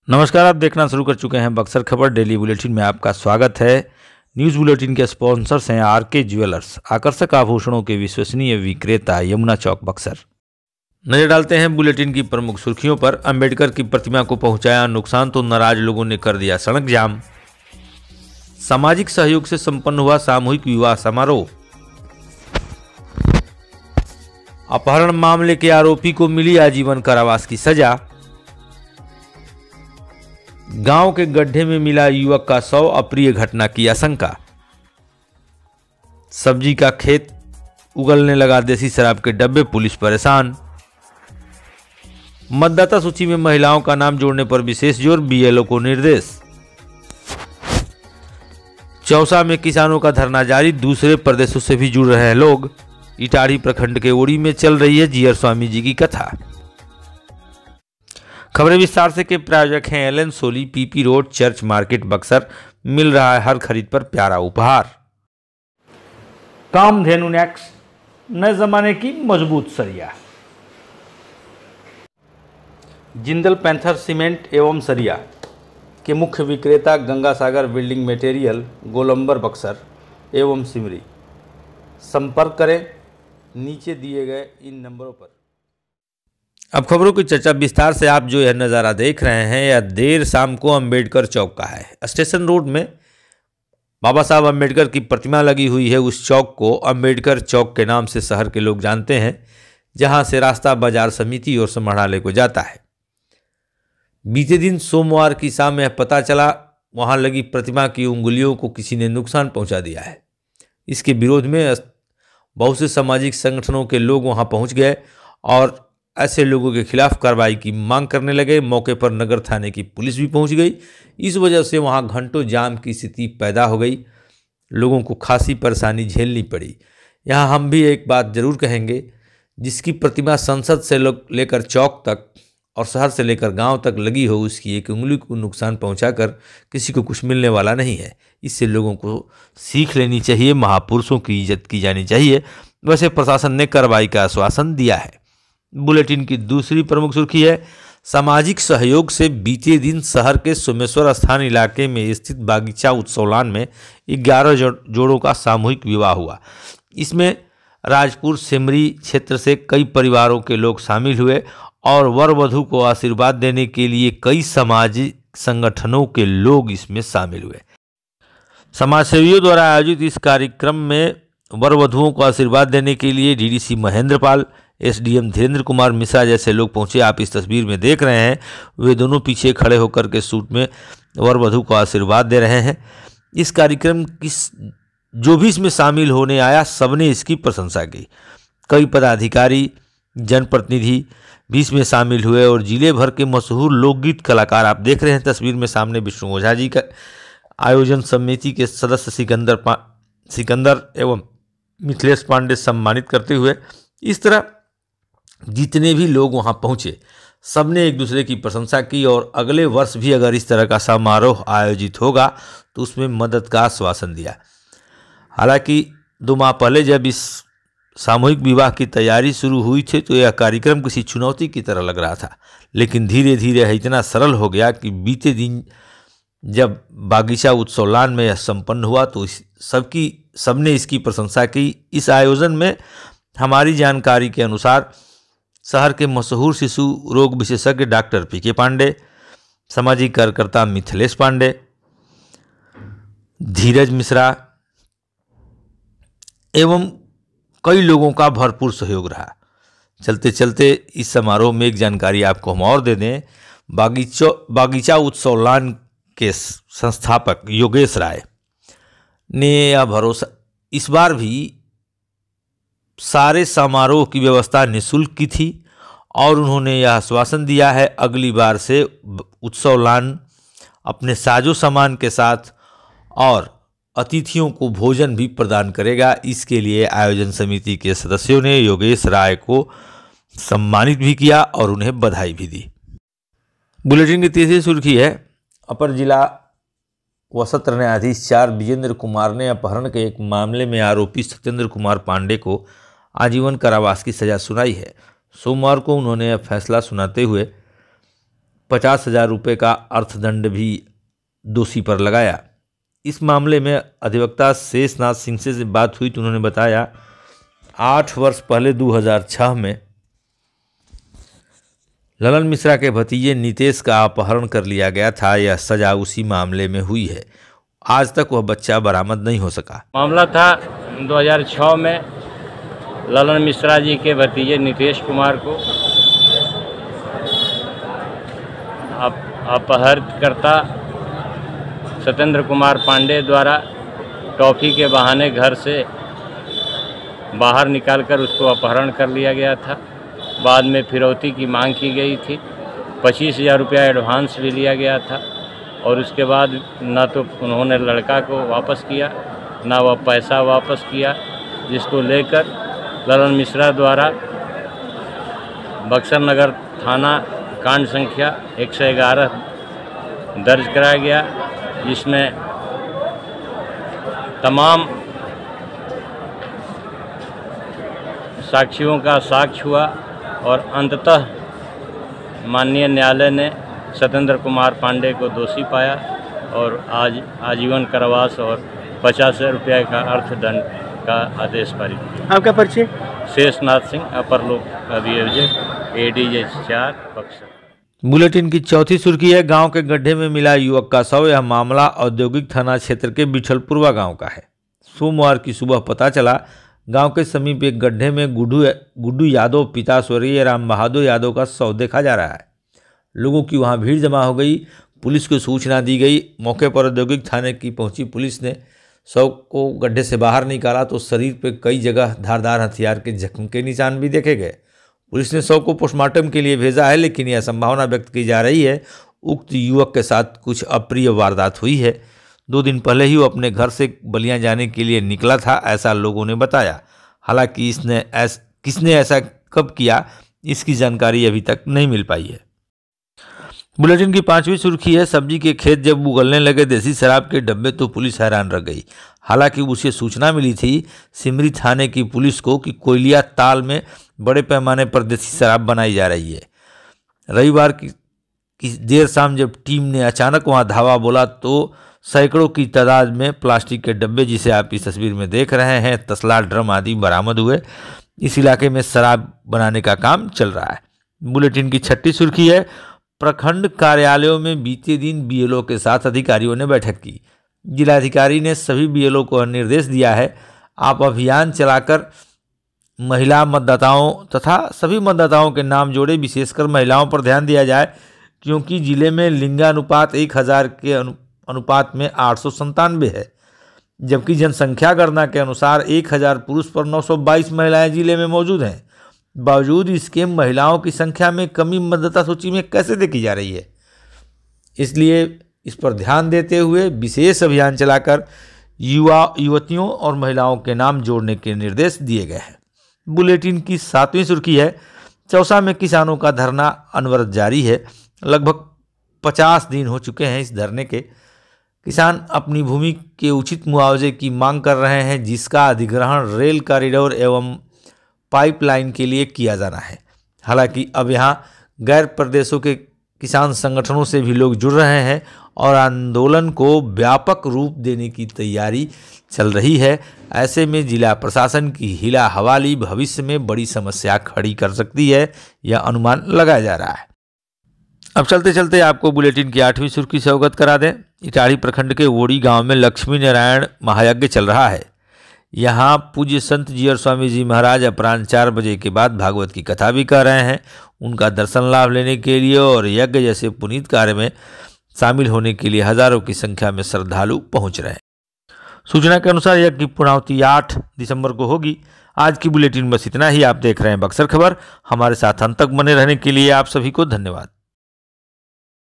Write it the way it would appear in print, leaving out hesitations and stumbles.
नमस्कार, आप देखना शुरू कर चुके हैं बक्सर खबर डेली बुलेटिन में आपका स्वागत है। न्यूज़ बुलेटिन के स्पॉन्सर्स हैं आरके ज्वेलर्स, आकर्षक आभूषणों के विश्वसनीय विक्रेता, यमुना चौक, बक्सर। नजर डालते हैं बुलेटिन की प्रमुख सुर्खियों पर। अंबेडकर की प्रतिमा को पहुंचाया नुकसान तो नाराज लोगों ने कर दिया सड़क जाम। सामाजिक सहयोग से संपन्न हुआ सामूहिक विवाह समारोह। अपहरण मामले के आरोपी को मिली आजीवन कारावास की सजा। गांव के गड्ढे में मिला युवक का शव, अप्रिय घटना की आशंका। सब्जी का खेत उगलने लगा देसी शराब के डब्बे, पुलिस परेशान। मतदाता सूची में महिलाओं का नाम जोड़ने पर विशेष जोर, बीएलओ को निर्देश। चौसा में किसानों का धरना जारी, दूसरे प्रदेशों से भी जुड़ रहे हैं लोग। इटाढ़ी प्रखंड के ओड़ी में चल रही है जीयर स्वामी जी की कथा। खबरें विस्तार से के प्रायोजक हैं Allen Solly, PP road, church market, Buxar. मिल रहा है हर खरीद पर प्यारा उपहार। कामधेनु नेक्स, नए जमाने की मजबूत सरिया। जिंदल पैंथर सीमेंट एवं सरिया के मुख्य विक्रेता गंगासागर बिल्डिंग मटेरियल, गोलंबर, बक्सर एवं सिमरी। संपर्क करें नीचे दिए गए इन नंबरों पर। अब खबरों की चर्चा विस्तार से। आप जो यह नज़ारा देख रहे हैं यह देर शाम को अंबेडकर चौक का है। स्टेशन रोड में बाबा साहब अंबेडकर की प्रतिमा लगी हुई है। उस चौक को अंबेडकर चौक के नाम से शहर के लोग जानते हैं, जहां से रास्ता बाजार समिति और समाहरणालय को जाता है। बीते दिन सोमवार की शाम यह पता चला वहां लगी प्रतिमा की उंगलियों को किसी ने नुकसान पहुंचा दिया है। इसके विरोध में बहुत से सामाजिक संगठनों के लोग वहां पहुंच गए और ऐसे लोगों के खिलाफ कार्रवाई की मांग करने लगे। मौके पर नगर थाने की पुलिस भी पहुंच गई। इस वजह से वहां घंटों जाम की स्थिति पैदा हो गई। लोगों को खासी परेशानी झेलनी पड़ी। यहां हम भी एक बात जरूर कहेंगे, जिसकी प्रतिमा संसद से लेकर चौक तक और शहर से लेकर गांव तक लगी हो, उसकी एक उंगली को नुकसान पहुंचाकर किसी को कुछ मिलने वाला नहीं है। इससे लोगों को सीख लेनी चाहिए, महापुरुषों की इज्जत की जानी चाहिए। वैसे प्रशासन ने कार्रवाई का आश्वासन दिया है। बुलेटिन की दूसरी प्रमुख सुर्खी है, सामाजिक सहयोग से बीते दिन शहर के सोमेश्वर स्थान इलाके में स्थित बागीचा उत्सवलान में 11 जोड़ों का सामूहिक विवाह हुआ। इसमें राजपुर सिमरी क्षेत्र से कई परिवारों के लोग शामिल हुए और वर वधू को आशीर्वाद देने के लिए कई सामाजिक संगठनों के लोग इसमें शामिल हुए। समाजसेवियों द्वारा आयोजित इस कार्यक्रम में वर वधुओं को आशीर्वाद देने के लिए डीडीसी महेंद्र पाल, एसडीएम धीरेन्द्र कुमार मिश्रा जैसे लोग पहुंचे। आप इस तस्वीर में देख रहे हैं, वे दोनों पीछे खड़े होकर के सूट में वर वधू को आशीर्वाद दे रहे हैं। इस कार्यक्रम की जो भी इसमें शामिल होने आया, सबने इसकी प्रशंसा की। कई पदाधिकारी, जनप्रतिनिधि भी इसमें शामिल हुए और जिले भर के मशहूर लोकगीत कलाकार, आप देख रहे हैं तस्वीर में सामने, विष्णु ओझा जी का आयोजन समिति के सदस्य सिकंदर एवं मिथिलेश पांडे सम्मानित करते हुए। इस तरह जितने भी लोग वहां पहुंचे, सबने एक दूसरे की प्रशंसा की और अगले वर्ष भी अगर इस तरह का समारोह आयोजित होगा तो उसमें मदद का आश्वासन दिया। हालांकि 2 माह पहले जब इस सामूहिक विवाह की तैयारी शुरू हुई थी तो यह कार्यक्रम किसी चुनौती की तरह लग रहा था, लेकिन धीरे धीरे यह इतना सरल हो गया कि बीते दिन जब बागीचा उत्सवलान में यह संपन्न हुआ तो सबने इसकी प्रशंसा की। इस आयोजन में हमारी जानकारी के अनुसार शहर के मशहूर शिशु रोग विशेषज्ञ डॉक्टर पीके पांडे, सामाजिक कार्यकर्ता मिथिलेश पांडे, धीरज मिश्रा एवं कई लोगों का भरपूर सहयोग रहा। चलते चलते इस समारोह में एक जानकारी आपको हम और दे दें। बागीचा उत्सवलान के संस्थापक योगेश राय ने यह भरोसा, इस बार भी सारे समारोह की व्यवस्था निःशुल्क की थी और उन्होंने यह आश्वासन दिया है अगली बार से उत्सवलान अपने साजो सामान के साथ और अतिथियों को भोजन भी प्रदान करेगा। इसके लिए आयोजन समिति के सदस्यों ने योगेश राय को सम्मानित भी किया और उन्हें बधाई भी दी। बुलेटिन की तीसरी सुर्खी है, अपर जिला व सत्र न्यायाधीश 4 विजेंद्र कुमार ने अपहरण के एक मामले में आरोपी सत्येंद्र कुमार पांडे को आजीवन कारावास की सजा सुनाई है। सोमवार को उन्होंने यह फैसला सुनाते हुए 50,000 रुपये का अर्थदंड भी दोषी पर लगाया। इस मामले में अधिवक्ता शेषनाथ सिंह से बात हुई तो उन्होंने बताया 8 वर्ष पहले 2006 में ललन मिश्रा के भतीजे नितेश का अपहरण कर लिया गया था। यह सजा उसी मामले में हुई है। आज तक वह बच्चा बरामद नहीं हो सका। मामला था 2006 में ललन मिश्रा जी के भतीजे नितेश कुमार को अपहरणकर्ता सत्येंद्र कुमार पांडे द्वारा टॉफी के बहाने घर से बाहर निकालकर उसको अपहरण कर लिया गया था। बाद में फिरौती की मांग की गई थी। 25,000 रुपया एडवांस भी लिया गया था और उसके बाद न तो उन्होंने लड़का को वापस किया ना वह पैसा वापस किया, जिसको लेकर ललन मिश्रा द्वारा बक्सर नगर थाना कांड संख्या 111 दर्ज कराया गया, जिसमें तमाम साक्षियों का साक्ष्य हुआ और अंततः माननीय न्यायालय ने सत्येंद्र कुमार पांडे को दोषी पाया और आज आजीवन कारावास और 50,000 रुपये का अर्थदंड का आदेश पारित किया। आपका परिचय? शेषनाथ सिंह, अपर लोक अभियोजक, एडीजे 4 बक्सर। बुलेटिन की चौथी सुर्खी है, गांव के गड्ढे में मिला युवक का शव। यह मामला औद्योगिक थाना क्षेत्र के बिछलपुरवा गांव का है। सोमवार की सुबह पता चला गांव के समीप एक गड्ढे में गुड्डू यादव पिता स्वर्गीय राम बहादुर यादव का शव देखा जा रहा है। लोगों की वहां भीड़ जमा हो गई। पुलिस को सूचना दी गई। मौके पर औद्योगिक थाने की पहुंची पुलिस ने शव को गड्ढे से बाहर निकाला तो शरीर पर कई जगह धारदार हथियार के जख्म के निशान भी देखे गए। पुलिस ने शव को पोस्टमार्टम के लिए भेजा है, लेकिन यह संभावना व्यक्त की जा रही है उक्त युवक के साथ कुछ अप्रिय वारदात हुई है। 2 दिन पहले ही वो अपने घर से बलिया जाने के लिए निकला था, ऐसा लोगों ने बताया। हालांकि किसने ऐसा कब किया, इसकी जानकारी अभी तक नहीं मिल पाई है। बुलेटिन की 5वीं सुर्खी है, सब्जी के खेत जब उगलने लगे देसी शराब के डब्बे तो पुलिस हैरान रह गई। हालांकि उसे सूचना मिली थी सिमरी थाने की पुलिस को कि कोयलिया ताल में बड़े पैमाने पर देसी शराब बनाई जा रही है। रविवार की देर शाम जब टीम ने अचानक वहां धावा बोला तो सैकड़ों की तादाद में प्लास्टिक के डब्बे, जिसे आप इस तस्वीर में देख रहे हैं, तसला, ड्रम आदि बरामद हुए। इस इलाके में शराब बनाने का काम चल रहा है। बुलेटिन की 6ठी सुर्खी है, प्रखंड कार्यालयों में बीते दिन बीएलओ के साथ अधिकारियों ने बैठक की। जिलाधिकारी ने सभी बीएलओ को निर्देश दिया है, आप अभियान चलाकर महिला मतदाताओं तथा सभी मतदाताओं के नाम जोड़े। विशेषकर महिलाओं पर ध्यान दिया जाए, क्योंकि जिले में लिंगानुपात 1000 के अनुपात में 897 है, जबकि जनसंख्या गणना के अनुसार 1000 पुरुष पर 922 महिलाएं जिले में मौजूद हैं। बावजूद इसके महिलाओं की संख्या में कमी मतदाता सूची में कैसे देखी जा रही है? इसलिए इस पर ध्यान देते हुए विशेष अभियान चलाकर युवतियों और महिलाओं के नाम जोड़ने के निर्देश दिए गए हैं। बुलेटिन की 7वीं सुर्खी है, चौसा में किसानों का धरना अनवरत जारी है। लगभग 50 दिन हो चुके हैं इस धरने के। किसान अपनी भूमि के उचित मुआवजे की मांग कर रहे हैं, जिसका अधिग्रहण रेल कॉरिडोर एवं पाइपलाइन के लिए किया जाना है। हालांकि अब यहाँ गैर प्रदेशों के किसान संगठनों से भी लोग जुड़ रहे हैं और आंदोलन को व्यापक रूप देने की तैयारी चल रही है। ऐसे में जिला प्रशासन की हीला हवाली भविष्य में बड़ी समस्या खड़ी कर सकती है, यह अनुमान लगाया जा रहा है। अब चलते चलते आपको बुलेटिन की 8वीं सुर्खी से अवगत करा दें। इटाढ़ी प्रखंड के ओड़ी गांव में लक्ष्मी नारायण महायज्ञ चल रहा है। यहाँ पूज्य संत जीयर स्वामी जी महाराज अपराह्न 4 बजे के बाद भागवत की कथा भी कर रहे हैं। उनका दर्शन लाभ लेने के लिए और यज्ञ जैसे पुनीत कार्य में शामिल होने के लिए हजारों की संख्या में श्रद्धालु पहुंच रहे हैं। सूचना के अनुसार यज्ञ की पूर्णाहुति 8 दिसंबर को होगी। आज की बुलेटिन बस इतना ही। आप देख रहे हैं बक्सर खबर। हमारे साथ अंत तक बने रहने के लिए आप सभी को धन्यवाद।